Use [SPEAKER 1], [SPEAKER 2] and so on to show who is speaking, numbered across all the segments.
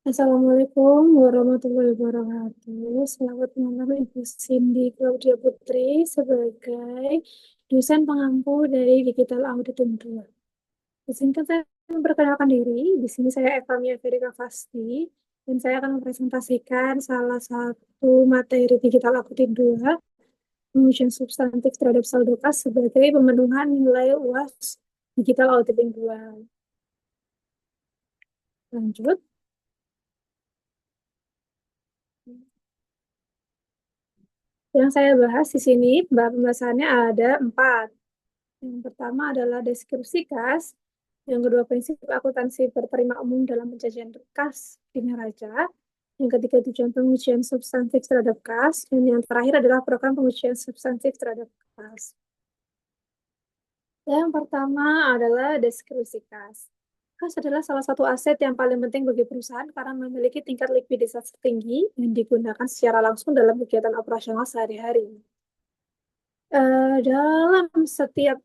[SPEAKER 1] Assalamualaikum warahmatullahi wabarakatuh. Selamat malam Ibu Cindy Claudia Putri sebagai dosen pengampu dari Digital Auditing 2. Singkat saya memperkenalkan diri, di sini saya Eva Mia Verika Fasti, dan saya akan mempresentasikan salah satu materi Digital Auditing 2, pengujian substantif terhadap saldo kas sebagai pemenuhan nilai UAS Digital Auditing 2. Lanjut. Yang saya bahas di sini, pembahasannya ada 4. Yang pertama adalah deskripsi kas, yang kedua prinsip akuntansi berterima umum dalam penjajian kas di neraca, yang ketiga tujuan pengujian substantif terhadap kas, dan yang terakhir adalah program pengujian substantif terhadap kas. Yang pertama adalah deskripsi kas. Kas adalah salah satu aset yang paling penting bagi perusahaan karena memiliki tingkat likuiditas tinggi yang digunakan secara langsung dalam kegiatan operasional sehari-hari. Dalam setiap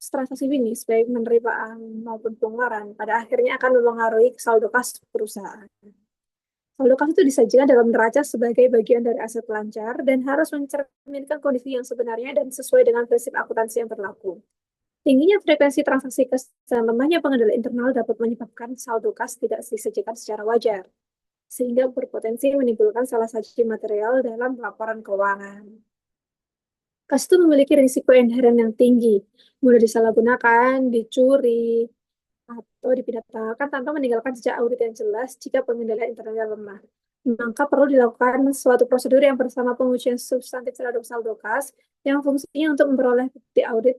[SPEAKER 1] transaksi bisnis, baik penerimaan maupun pengeluaran, pada akhirnya akan mempengaruhi saldo kas perusahaan. Saldo kas itu disajikan dalam neraca sebagai bagian dari aset lancar dan harus mencerminkan kondisi yang sebenarnya dan sesuai dengan prinsip akuntansi yang berlaku. Tingginya frekuensi transaksi kas dan lemahnya pengendalian internal dapat menyebabkan saldo kas tidak disajikan secara wajar, sehingga berpotensi menimbulkan salah saji material dalam laporan keuangan. Kas itu memiliki risiko inheren yang tinggi, mudah disalahgunakan, dicuri, atau dipidanakan tanpa meninggalkan jejak audit yang jelas jika pengendalian internalnya lemah. Maka perlu dilakukan suatu prosedur yang bersama pengujian substantif terhadap saldo kas yang fungsinya untuk memperoleh bukti audit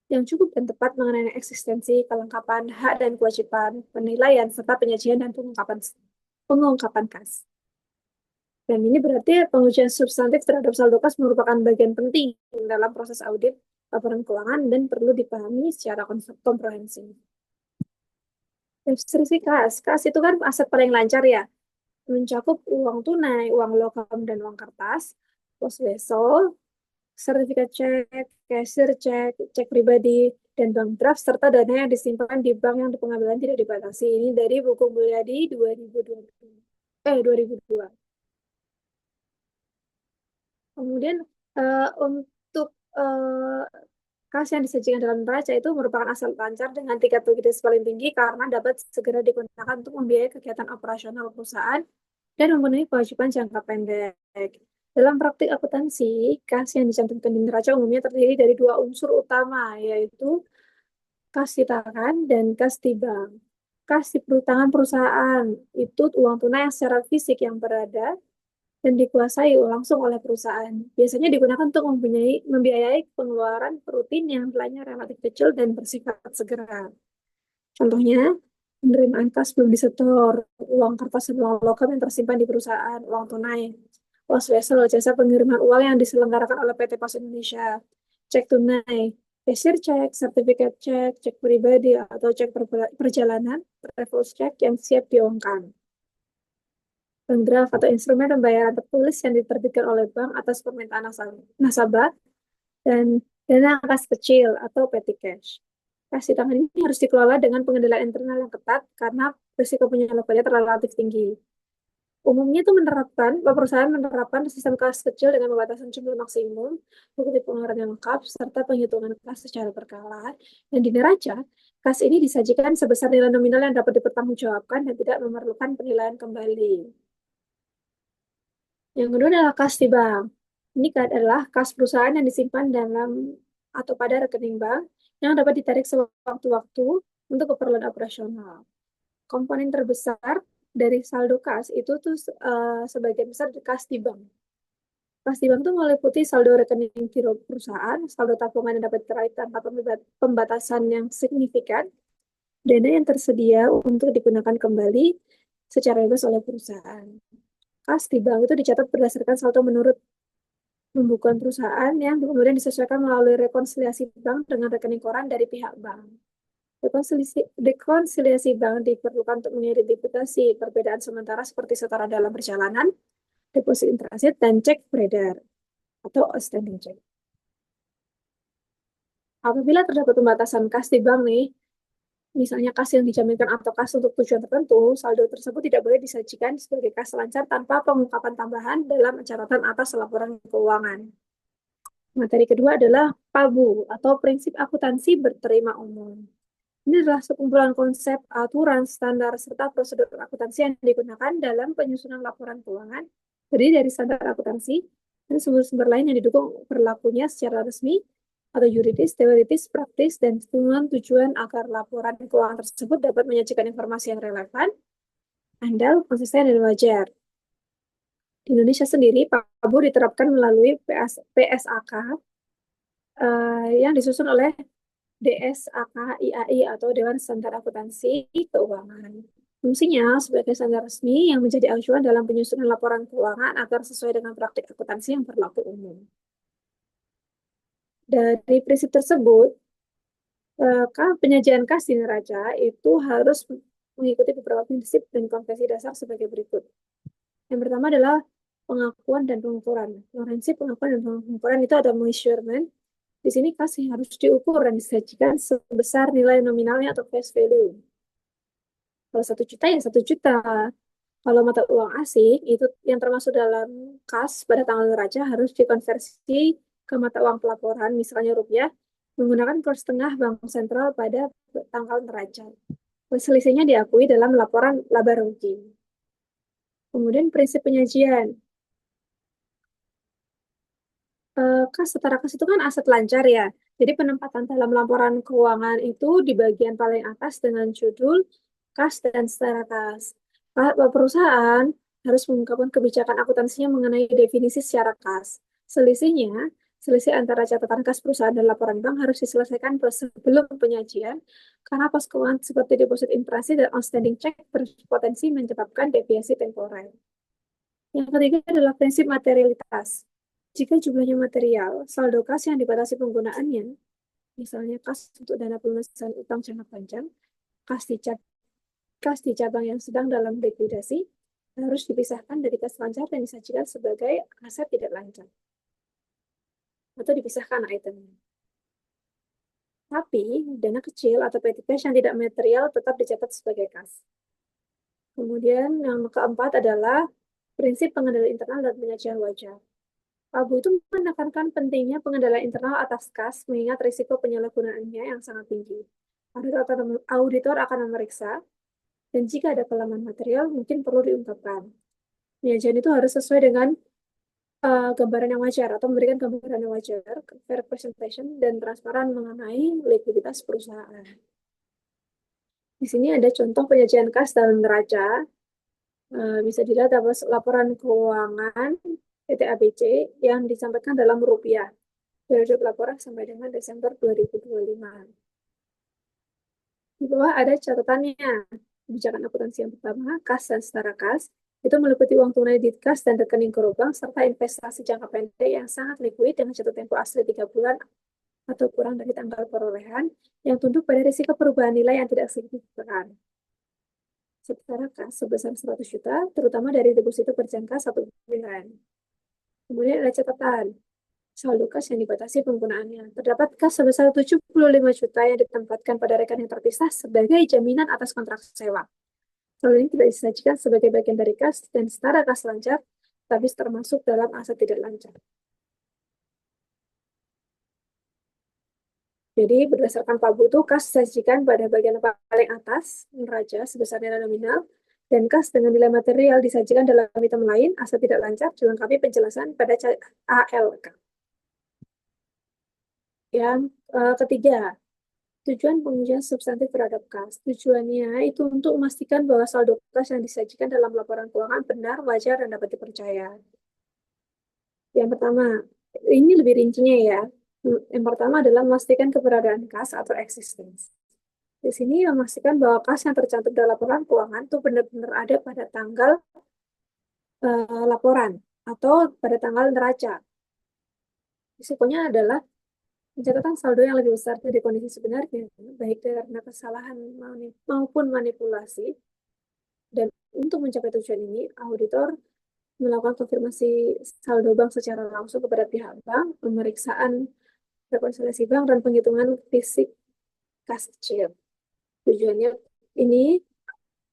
[SPEAKER 1] yang cukup dan tepat mengenai eksistensi, kelengkapan, hak dan kewajiban, penilaian, serta penyajian dan pengungkapan kas. Dan ini berarti pengujian substantif terhadap saldo kas merupakan bagian penting dalam proses audit laporan keuangan dan perlu dipahami secara komprehensif. Deskripsi kas. Kas itu kan aset paling lancar ya, mencakup uang tunai, uang logam dan uang kertas, pos wesel, sertifikat cek, cashier cek, cek pribadi, dan bank draft, serta dana yang disimpan di bank yang pengambilan tidak dibatasi. Ini dari buku Mulyadi 2002. Kemudian untuk kas yang disajikan dalam neraca itu merupakan aset lancar dengan tingkat likuiditas paling tinggi karena dapat segera digunakan untuk membiayai kegiatan operasional perusahaan dan memenuhi kewajiban jangka pendek. Dalam praktik akuntansi, kas yang dicantumkan di neraca umumnya terdiri dari dua unsur utama, yaitu kas di tangan dan kas di bank. Kas di tangan perusahaan itu uang tunai yang secara fisik yang berada dan dikuasai langsung oleh perusahaan. Biasanya digunakan untuk membiayai pengeluaran rutin yang nilainya relatif kecil dan bersifat segera. Contohnya, penerimaan kas belum disetor, uang kertas dan uang logam yang tersimpan di perusahaan, uang tunai, was wesel, jasa pengiriman uang yang diselenggarakan oleh PT Pos Indonesia, cek tunai, cashier cek, sertifikat cek, cek pribadi, atau cek perjalanan, travel check yang siap diuangkan. Bank draft atau instrumen pembayaran tertulis yang diterbitkan oleh bank atas permintaan nasabah, dan dana kas kecil atau petty cash. Kas di tangan ini harus dikelola dengan pengendalian internal yang ketat karena risiko penyalahgunaan relatif tinggi. Umumnya itu perusahaan menerapkan sistem kas kecil dengan pembatasan jumlah maksimum, bukti pengeluaran yang lengkap, serta penghitungan kas secara berkala. Dan di neraca, kas ini disajikan sebesar nilai nominal yang dapat dipertanggungjawabkan dan tidak memerlukan penilaian kembali. Yang kedua adalah kas di bank. Ini adalah kas perusahaan yang disimpan dalam atau pada rekening bank yang dapat ditarik sewaktu-waktu untuk keperluan operasional. Komponen terbesar dari saldo kas itu tuh sebagian besar kas di bank. Kas di bank itu meliputi saldo rekening giro perusahaan, saldo tabungan yang dapat ditarik tanpa pembatasan yang signifikan, dana yang tersedia untuk digunakan kembali secara bebas oleh perusahaan. Kas di bank itu dicatat berdasarkan saldo menurut pembukuan perusahaan yang kemudian disesuaikan melalui rekonsiliasi bank dengan rekening koran dari pihak bank. Rekonsiliasi bank diperlukan untuk mengidentifikasi perbedaan sementara seperti setoran dalam perjalanan, deposit in transit, dan cek beredar atau outstanding check. Apabila terdapat pembatasan kas di bank nih, misalnya kas yang dijaminkan atau kas untuk tujuan tertentu, saldo tersebut tidak boleh disajikan sebagai kas lancar tanpa pengungkapan tambahan dalam catatan atas laporan keuangan. Materi kedua adalah PABU atau Prinsip Akuntansi Berterima Umum. Ini adalah sekumpulan konsep, aturan, standar, serta prosedur akuntansi yang digunakan dalam penyusunan laporan keuangan, terdiri dari standar akuntansi dan sumber-sumber lain yang didukung berlakunya secara resmi atau yuridis, teoritis, praktis, dan tujuan agar laporan keuangan tersebut dapat menyajikan informasi yang relevan, andal, konsisten, dan wajar. Di Indonesia sendiri, PABU diterapkan melalui PSAK yang disusun oleh DSAK-IAI atau Dewan Standar Akuntansi Keuangan. Fungsinya sebagai standar resmi yang menjadi acuan dalam penyusunan laporan keuangan agar sesuai dengan praktik akuntansi yang berlaku umum. Dari prinsip tersebut, penyajian kas di neraca itu harus mengikuti beberapa prinsip dan konvensi dasar sebagai berikut. Yang pertama adalah pengakuan dan pengukuran. Prinsip pengakuan dan pengukuran itu ada measurement. Di sini kas yang harus diukur dan disajikan sebesar nilai nominalnya atau face value. Kalau 1 juta ya 1 juta. Kalau mata uang asing itu yang termasuk dalam kas pada tanggal neraca harus dikonversi ke mata uang pelaporan, misalnya rupiah, menggunakan kurs tengah bank sentral pada tanggal neraca. Selisihnya diakui dalam laporan laba rugi. Kemudian prinsip penyajian. Kas setara kas itu kan aset lancar ya. Jadi penempatan dalam laporan keuangan itu di bagian paling atas dengan judul kas dan setara kas. Perusahaan harus mengungkapkan kebijakan akuntansinya mengenai definisi secara kas. Selisih antara catatan kas perusahaan dan laporan bank harus diselesaikan sebelum penyajian, karena pos keuangan seperti deposit impresi dan outstanding check berpotensi menyebabkan deviasi temporer. Yang ketiga adalah prinsip materialitas. Jika jumlahnya material, saldo kas yang dibatasi penggunaannya, misalnya kas untuk dana pelunasan utang jangka panjang, kas di cabang yang sedang dalam likuidasi, harus dipisahkan dari kas lancar dan disajikan sebagai aset tidak lancar. Atau dipisahkan itemnya. Tapi, dana kecil atau petty cash yang tidak material tetap dicatat sebagai kas. Kemudian yang keempat adalah prinsip pengendalian internal dan penyajian wajar. PABU itu menekankan pentingnya pengendalian internal atas kas mengingat risiko penyalahgunaannya yang sangat tinggi. Auditor akan memeriksa, dan jika ada kelemahan material, mungkin perlu diungkapkan. Penyajian itu harus sesuai dengan gambaran yang wajar atau memberikan gambaran yang wajar, fair representation, dan transparan mengenai likuiditas perusahaan. Di sini ada contoh penyajian kas dalam neraca. Bisa dilihat dapat laporan keuangan PT ABC yang disampaikan dalam rupiah. Periode pelaporan sampai dengan Desember 2025. Di bawah ada catatannya. Kebijakan akuntansi yang pertama, kas dan setara kas, itu meliputi uang tunai di kas dan rekening giro bank, serta investasi jangka pendek yang sangat likuid dengan jatuh tempo asli 3 bulan atau kurang dari tanggal perolehan, yang tunduk pada risiko perubahan nilai yang tidak signifikan. Setara kas sebesar 100 juta, terutama dari deposito berjangka 1 bulan. Kemudian ada catatan, saldo kas yang dibatasi penggunaannya. Terdapat kas sebesar 75 juta yang ditempatkan pada rekening terpisah sebagai jaminan atas kontrak sewa. Saldo ini tidak disajikan sebagai bagian dari kas dan setara kas lancar, tapi termasuk dalam aset tidak lancar. Jadi berdasarkan PABU itu kas disajikan pada bagian paling atas neraca sebesar nilai nominal, dan kas dengan nilai material disajikan dalam item lain aset tidak lancar dilengkapi penjelasan pada ALK. Yang ketiga, tujuan pengujian substantif terhadap kas. Tujuannya itu untuk memastikan bahwa saldo kas yang disajikan dalam laporan keuangan benar, wajar, dan dapat dipercaya. Yang pertama, ini lebih rincinya ya. Yang pertama adalah memastikan keberadaan kas atau existence. Di sini memastikan bahwa kas yang tercantum dalam laporan keuangan itu benar-benar ada pada tanggal laporan atau pada tanggal neraca. Risikonya adalah pencatatan saldo yang lebih besar dari kondisi sebenarnya, baik karena kesalahan maupun manipulasi. Dan untuk mencapai tujuan ini, auditor melakukan konfirmasi saldo bank secara langsung kepada pihak bank, pemeriksaan rekonsiliasi bank, dan penghitungan fisik kas kecil. Tujuannya ini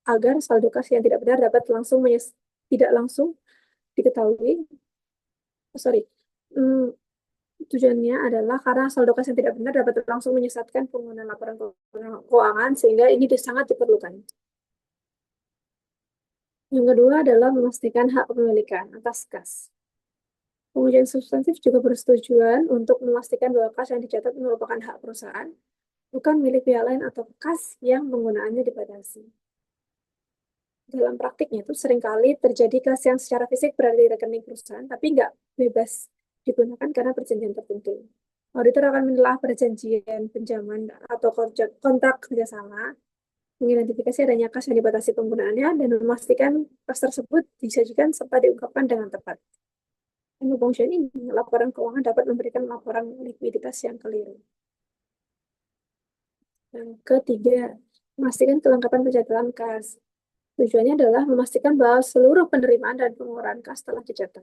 [SPEAKER 1] agar saldo kas yang tidak benar dapat tidak langsung diketahui. Oh, sorry. Hmm, Tujuannya adalah karena saldo kas yang tidak benar dapat langsung menyesatkan pengguna laporan keuangan sehingga ini sangat diperlukan. Yang kedua adalah memastikan hak kepemilikan atas kas. Pengujian substantif juga bertujuan untuk memastikan bahwa kas yang dicatat merupakan hak perusahaan, bukan milik pihak lain atau kas yang penggunaannya dibatasi. Dalam praktiknya itu seringkali terjadi kas yang secara fisik berada di rekening perusahaan, tapi nggak bebas digunakan karena perjanjian tertentu. Auditor akan menelaah perjanjian pinjaman atau kontrak kerjasama, mengidentifikasi adanya kas yang dibatasi penggunaannya, dan memastikan kas tersebut disajikan serta diungkapkan dengan tepat. Dengan function ini, laporan keuangan dapat memberikan laporan likuiditas yang keliru. Yang ketiga, memastikan kelengkapan pencatatan kas. Tujuannya adalah memastikan bahwa seluruh penerimaan dan pengeluaran kas telah dicatat.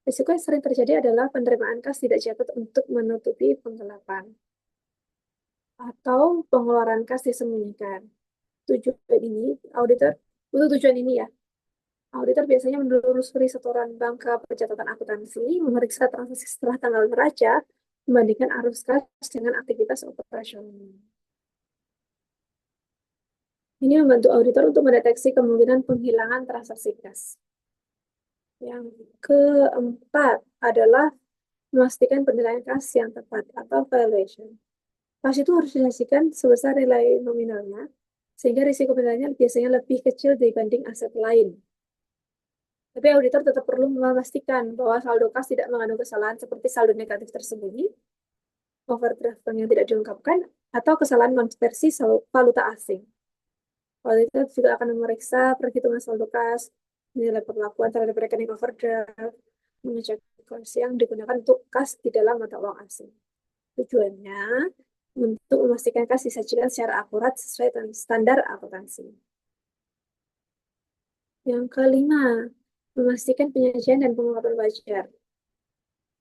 [SPEAKER 1] Risiko yang sering terjadi adalah penerimaan kas tidak dicatat untuk menutupi penggelapan atau pengeluaran kas disembunyikan. Tujuan ini ya. Auditor biasanya menelusuri setoran bank ke pencatatan akuntansi, memeriksa transaksi setelah tanggal neraca, membandingkan arus kas dengan aktivitas operasional. Ini membantu auditor untuk mendeteksi kemungkinan penghilangan transaksi kas. Yang keempat adalah memastikan penilaian kas yang tepat atau valuation. Kas itu harus dihasilkan sebesar nilai nominalnya, sehingga risiko penilaiannya biasanya lebih kecil dibanding aset lain. Tapi auditor tetap perlu memastikan bahwa saldo kas tidak mengandung kesalahan seperti saldo negatif tersembunyi, overdraft yang tidak diungkapkan, atau kesalahan konversi valuta asing. Auditor juga akan memeriksa perhitungan saldo kas, nilai perlakuan terhadap rekening overdraft, mengecek kas yang digunakan untuk kas di dalam mata uang asing. Tujuannya untuk memastikan kas disajikan secara akurat sesuai dengan standar akuntansi. Yang kelima, memastikan penyajian dan pengungkapan wajar.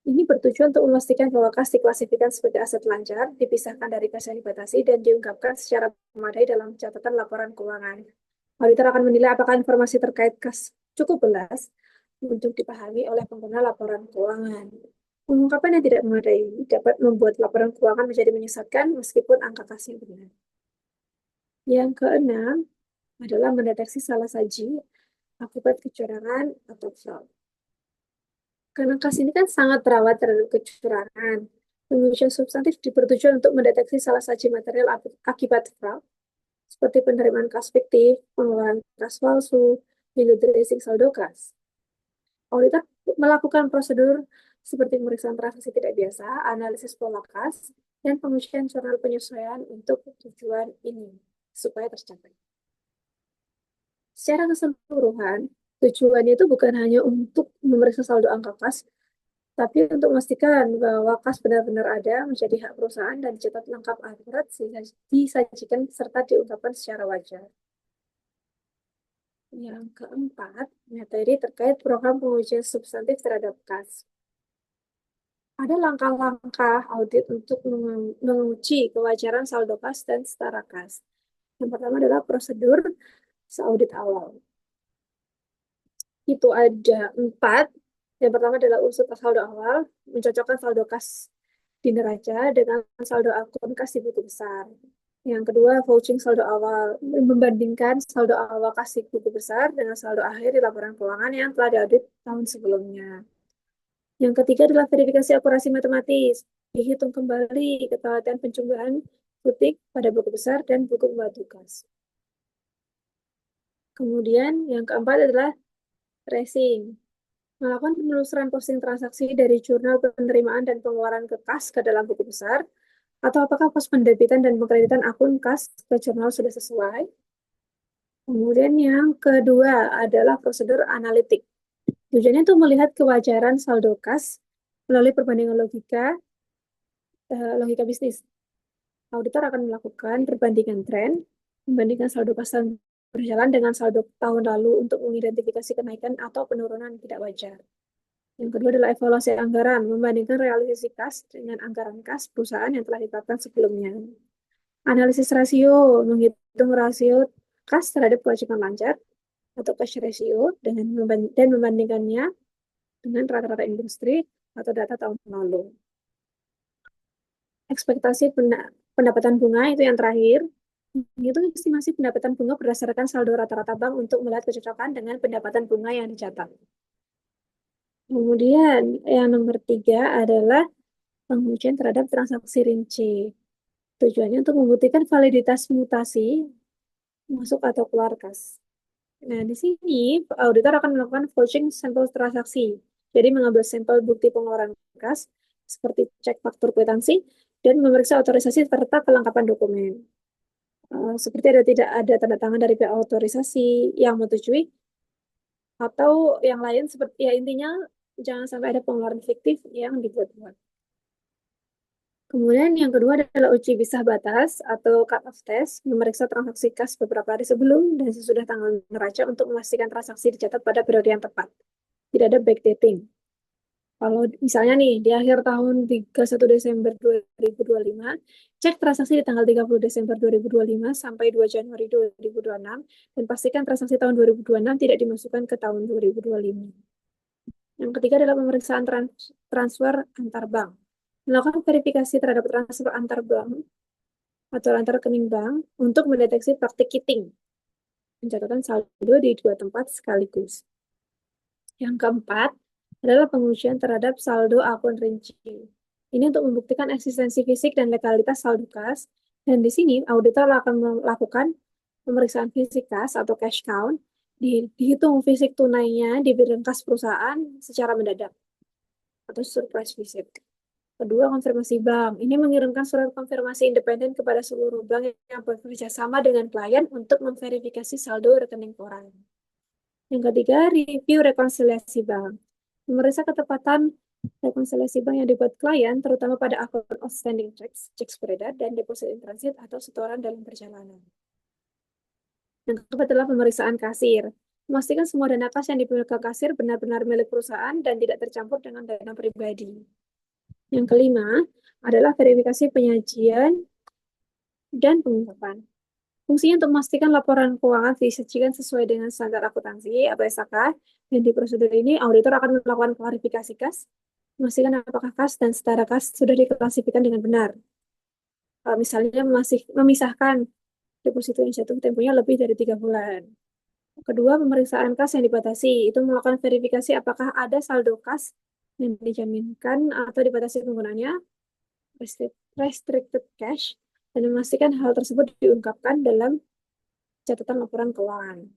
[SPEAKER 1] Ini bertujuan untuk memastikan bahwa kas diklasifikasikan sebagai aset lancar, dipisahkan dari kas yang dibatasi, dan diungkapkan secara memadai dalam catatan laporan keuangan. Auditor akan menilai apakah informasi terkait kas cukup jelas untuk dipahami oleh pengguna laporan keuangan. Pengungkapan yang tidak memadai dapat membuat laporan keuangan menjadi menyesatkan meskipun angka kasnya benar. Yang keenam adalah mendeteksi salah saji akibat kecurangan atau fraud. Karena kas ini kan sangat rawan terhadap kecurangan, pengujian substantif bertujuan untuk mendeteksi salah saji material akibat fraud, seperti penerimaan kas fiktif, pengeluaran kas palsu, window dressing saldo kas. Auditor melakukan prosedur seperti pemeriksaan transaksi tidak biasa, analisis pola kas, dan pengujian jurnal penyesuaian untuk tujuan ini supaya tercapai. Secara keseluruhan, tujuannya itu bukan hanya untuk memeriksa saldo angka kas, tapi untuk memastikan bahwa kas benar-benar ada, menjadi hak perusahaan, dan dicatat lengkap akurat, disajikan, serta diungkapkan secara wajar. Yang keempat, materi terkait program pengujian substantif terhadap kas. Ada langkah-langkah audit untuk menguji kewajaran saldo kas dan setara kas. Yang pertama adalah prosedur seaudit awal. Itu ada 4. Yang pertama adalah unsur saldo awal, mencocokkan saldo kas di neraca dengan saldo akun kas di buku besar. Yang kedua, vouching saldo awal, membandingkan saldo awal kas di buku besar dengan saldo akhir di laporan keuangan yang telah diaudit tahun sebelumnya. Yang ketiga adalah verifikasi akurasi matematis, dihitung kembali ketahuan penjumlahan butik pada buku besar dan buku pembantu kas. Kemudian yang keempat adalah tracing, melakukan penelusuran posting transaksi dari jurnal penerimaan dan pengeluaran ke kas ke dalam buku besar, atau apakah pos pendebitan dan pengkreditan akun kas ke jurnal sudah sesuai. Kemudian yang kedua adalah prosedur analitik. Tujuannya untuk melihat kewajaran saldo kas melalui perbandingan logika bisnis. Auditor akan melakukan perbandingan tren, membandingkan saldo kas berjalan dengan saldo tahun lalu untuk mengidentifikasi kenaikan atau penurunan tidak wajar. Yang kedua adalah evaluasi anggaran, membandingkan realisasi kas dengan anggaran kas perusahaan yang telah ditetapkan sebelumnya. Analisis rasio, menghitung rasio kas terhadap kewajiban lancar atau cash ratio dan membandingkannya dengan rata-rata industri atau data tahun lalu. Ekspektasi pendapatan bunga itu yang terakhir. Itu estimasi pendapatan bunga berdasarkan saldo rata-rata bank untuk melihat kecocokan dengan pendapatan bunga yang dicatat. Kemudian yang nomor 3 adalah pengujian terhadap transaksi rinci. Tujuannya untuk membuktikan validitas mutasi masuk atau keluar kas. Nah, di sini auditor akan melakukan vouching sampel transaksi. Jadi mengambil sampel bukti pengeluaran kas seperti cek faktur kwitansi dan memeriksa otorisasi serta kelengkapan dokumen. Seperti tidak ada tanda tangan dari pihak otorisasi yang menyetujui atau yang lain seperti ya intinya jangan sampai ada pengeluaran fiktif yang dibuat-buat. Kemudian yang kedua adalah uji bisah batas atau cut-off test, memeriksa transaksi kas beberapa hari sebelum dan sesudah tanggal neraca untuk memastikan transaksi dicatat pada periode yang tepat. Tidak ada backdating. Kalau misalnya nih, di akhir tahun 31 Desember 2025, cek transaksi di tanggal 30 Desember 2025 sampai 2 Januari 2026, dan pastikan transaksi tahun 2026 tidak dimasukkan ke tahun 2025. Yang ketiga adalah pemeriksaan transfer antar bank. Melakukan verifikasi terhadap transfer antar bank atau antar rekening bank untuk mendeteksi praktik kitting, pencatatan saldo di 2 tempat sekaligus. Yang keempat adalah pengujian terhadap saldo akun rinci. Ini untuk membuktikan eksistensi fisik dan legalitas saldo kas. Dan di sini auditor akan melakukan pemeriksaan fisik kas atau cash count, dihitung fisik tunainya di bidang kas perusahaan secara mendadak atau surprise visit. Kedua, konfirmasi bank. Ini mengirimkan surat konfirmasi independen kepada seluruh bank yang bekerja sama dengan klien untuk memverifikasi saldo rekening koran. Yang ketiga, review rekonsiliasi bank. Memeriksa ketepatan rekonsiliasi bank yang dibuat klien, terutama pada akun outstanding checks, cek beredar, dan deposit in transit atau setoran dalam perjalanan. Yang keempat adalah pemeriksaan kasir. Memastikan semua dana kas yang dimiliki kasir benar-benar milik perusahaan dan tidak tercampur dengan dana pribadi. Yang kelima adalah verifikasi penyajian dan pengungkapan. Fungsinya untuk memastikan laporan keuangan disajikan sesuai dengan standar akuntansi atau SAK, dan di prosedur ini auditor akan melakukan klarifikasi kas, memastikan apakah kas dan setara kas sudah diklasifikasikan dengan benar. Misalnya masih memisahkan deposito yang jatuh temponya lebih dari 3 bulan. Kedua, pemeriksaan kas yang dibatasi. Itu melakukan verifikasi apakah ada saldo kas yang dijaminkan atau dibatasi penggunaannya, restricted cash, dan memastikan hal tersebut diungkapkan dalam catatan laporan keuangan.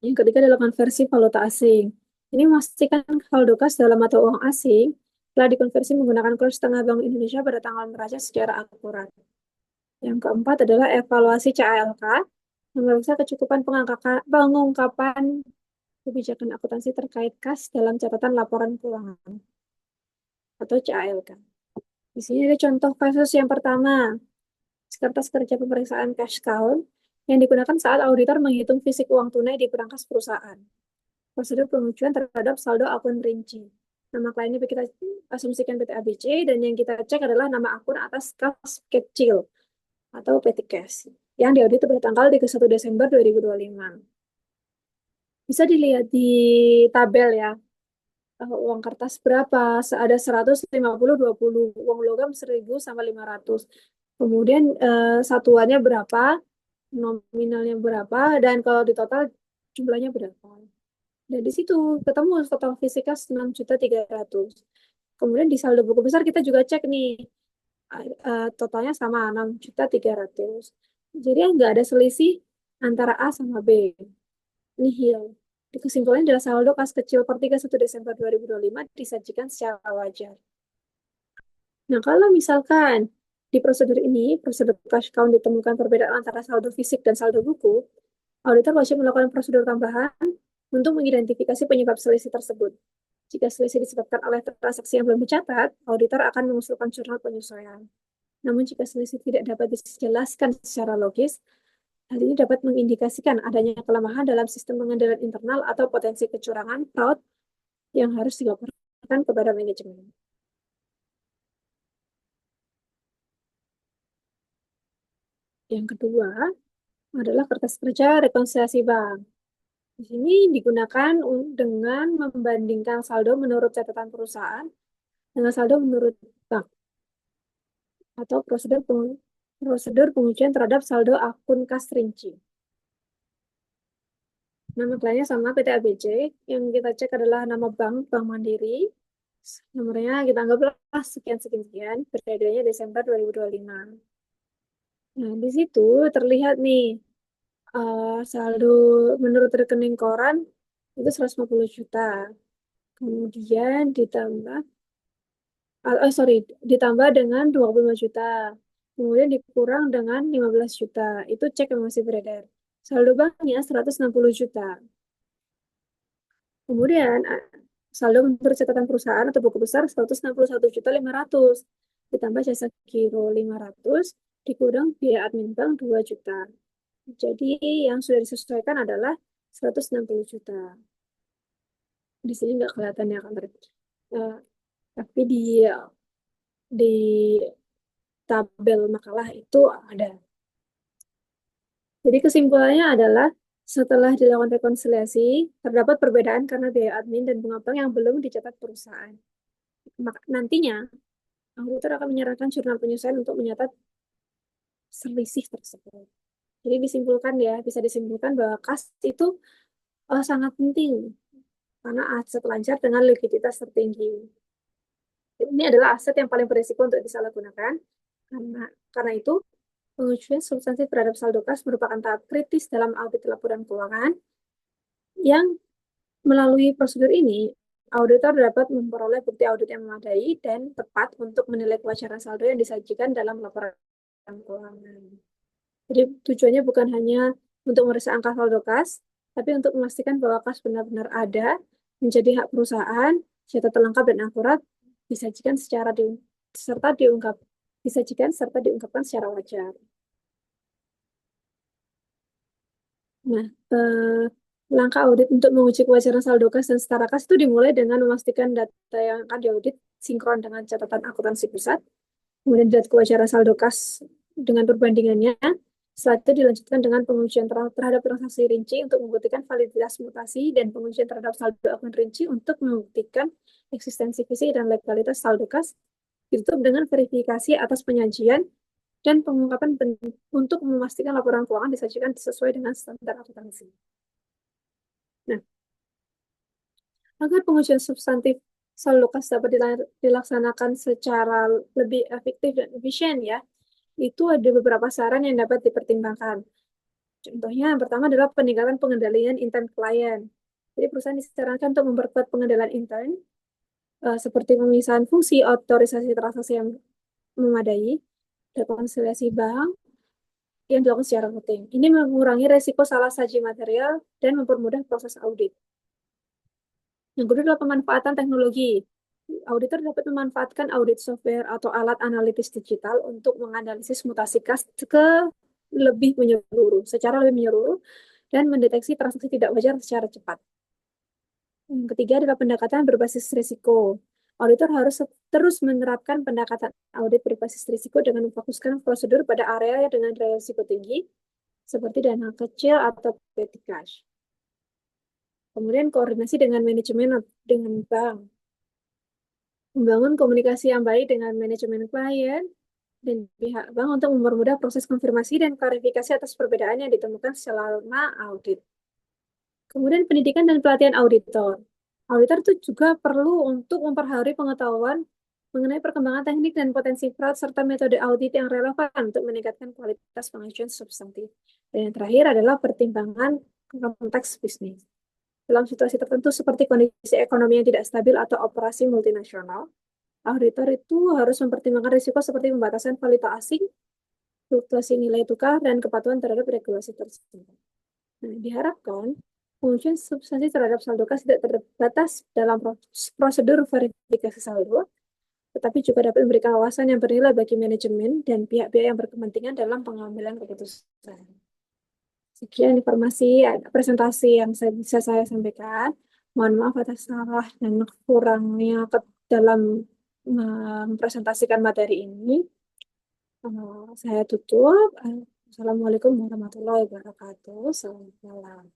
[SPEAKER 1] Yang ketiga adalah konversi valuta asing. Ini memastikan saldo kas dalam mata uang asing telah dikonversi menggunakan kurs tengah Bank Indonesia pada tanggal neraca secara akurat. Yang keempat adalah evaluasi CALK, memeriksa kecukupan pengungkapan kebijakan akuntansi terkait kas dalam catatan laporan keuangan atau CALK. Di sini ada contoh kasus yang pertama, kertas kerja pemeriksaan cash count yang digunakan saat auditor menghitung fisik uang tunai di berangkas perusahaan. Prosedur pengujian terhadap saldo akun rinci. Nama kliennya kita asumsikan PT ABC, dan yang kita cek adalah nama akun atas kas kecil atau PT Cash yang diaudit pada tanggal 31 Desember 2025. Bisa dilihat di tabel ya, uang kertas berapa, ada 100, 50, 20, uang logam 1000 sampai 500. Kemudian satuannya berapa, nominalnya berapa, dan kalau di total jumlahnya berapa. Dan di situ ketemu total fisika 6.300.000. Kemudian di saldo buku besar kita juga cek nih, totalnya sama 6.300.000. Jadi nggak ada selisih antara A sama B. Nihil. Di kesimpulannya adalah saldo kas kecil per 31 Desember 2025 disajikan secara wajar. Nah, kalau misalkan di prosedur ini, prosedur cash count ditemukan perbedaan antara saldo fisik dan saldo buku, auditor wajib melakukan prosedur tambahan untuk mengidentifikasi penyebab selisih tersebut. Jika selisih disebabkan oleh transaksi yang belum dicatat, auditor akan mengusulkan jurnal penyesuaian. Namun jika selisih tidak dapat dijelaskan secara logis, hal ini dapat mengindikasikan adanya kelemahan dalam sistem pengendalian internal atau potensi kecurangan fraud yang harus dilaporkan kepada manajemen. Yang kedua adalah kertas kerja rekonsiliasi bank. Di sini digunakan dengan membandingkan saldo menurut catatan perusahaan dengan saldo menurut bank atau prosedur pengujian terhadap saldo akun kas rinci. Nama kliennya sama PT ABC, yang kita cek adalah nama bank, Bank Mandiri. Nomornya kita anggaplah sekian-sekian, periodenya Desember 2025. Nah, di situ terlihat nih, saldo menurut rekening koran itu 150 juta. Kemudian ditambah dengan 25 juta. Kemudian dikurang dengan 15 juta. Itu cek yang masih beredar. Saldo banknya 160 juta. Kemudian saldo menurut catatan perusahaan atau buku besar 161.500.000. Ditambah jasa giro 500, dikurang biaya admin bank 2 juta. Jadi yang sudah disesuaikan adalah 160 juta. Di sini nggak kelihatan ya kan, tapi di tabel makalah itu ada. Jadi kesimpulannya adalah setelah dilakukan rekonsiliasi, terdapat perbedaan karena biaya admin dan bunga bank yang belum dicatat perusahaan. Nantinya, auditor akan menyerahkan jurnal penyesuaian untuk mencatat selisih tersebut. Jadi bisa disimpulkan bahwa kas itu sangat penting karena aset lancar dengan likuiditas tertinggi. Ini adalah aset yang paling berisiko untuk disalahgunakan. Karena itu, pengujian substansi terhadap saldo kas merupakan tahap kritis dalam audit laporan keuangan yang melalui prosedur ini, auditor dapat memperoleh bukti audit yang memadai dan tepat untuk menilai kewajaran saldo yang disajikan dalam laporan keuangan. Jadi tujuannya bukan hanya untuk memeriksa angka saldo kas, tapi untuk memastikan bahwa kas benar-benar ada, menjadi hak perusahaan, catatan lengkap dan akurat, disajikan serta diungkapkan secara wajar. Nah, langkah audit untuk menguji kewajaran saldo kas dan setara kas itu dimulai dengan memastikan data yang akan diaudit sinkron dengan catatan akuntansi pusat, kemudian data kewajaran saldo kas dengan perbandingannya. Setelah itu dilanjutkan dengan pengujian terhadap transaksi rinci untuk membuktikan validitas mutasi dan pengujian terhadap saldo akun rinci untuk membuktikan eksistensi fisik dan legalitas saldo kas. Ditutup dengan verifikasi atas penyajian dan pengungkapan untuk memastikan laporan keuangan disajikan sesuai dengan standar akuntansi. Nah, agar pengujian substantif saldo kas dapat dilaksanakan secara lebih efektif dan efisien ya, itu ada beberapa saran yang dapat dipertimbangkan. Contohnya, yang pertama adalah peningkatan pengendalian intern klien. Jadi perusahaan disarankan untuk memperkuat pengendalian intern, seperti pemisahan fungsi otorisasi transaksi yang memadai, rekonsiliasi bank yang dilakukan secara rutin. Ini mengurangi resiko salah saji material dan mempermudah proses audit. Yang kedua adalah pemanfaatan teknologi. Auditor dapat memanfaatkan audit software atau alat analitis digital untuk menganalisis mutasi kas secara lebih menyeluruh, dan mendeteksi transaksi tidak wajar secara cepat. Yang ketiga adalah pendekatan berbasis risiko. Auditor harus terus menerapkan pendekatan audit berbasis risiko dengan memfokuskan prosedur pada area dengan risiko tinggi, seperti dana kecil atau petty cash. Kemudian koordinasi dengan manajemen dengan bank. Membangun komunikasi yang baik dengan manajemen klien dan pihak bank untuk mempermudah proses konfirmasi dan klarifikasi atas perbedaan yang ditemukan selama audit. Kemudian pendidikan dan pelatihan auditor. Auditor itu juga perlu untuk memperbarui pengetahuan mengenai perkembangan teknik dan potensi fraud serta metode audit yang relevan untuk meningkatkan kualitas pengajuan substantif. Dan yang terakhir adalah pertimbangan konteks bisnis. Dalam situasi tertentu seperti kondisi ekonomi yang tidak stabil atau operasi multinasional, auditor itu harus mempertimbangkan risiko seperti pembatasan valuta asing, fluktuasi nilai tukar, dan kepatuhan terhadap regulasi tersebut. Nah, diharapkan pengujian substansi terhadap saldo kas tidak terbatas dalam prosedur verifikasi saldo, tetapi juga dapat memberikan wawasan yang bernilai bagi manajemen dan pihak-pihak yang berkepentingan dalam pengambilan keputusan. Sekian informasi presentasi yang bisa saya sampaikan. Mohon maaf atas salah dan kurangnya dalam mempresentasikan materi ini. Saya tutup. Assalamualaikum warahmatullahi wabarakatuh. Selamat malam.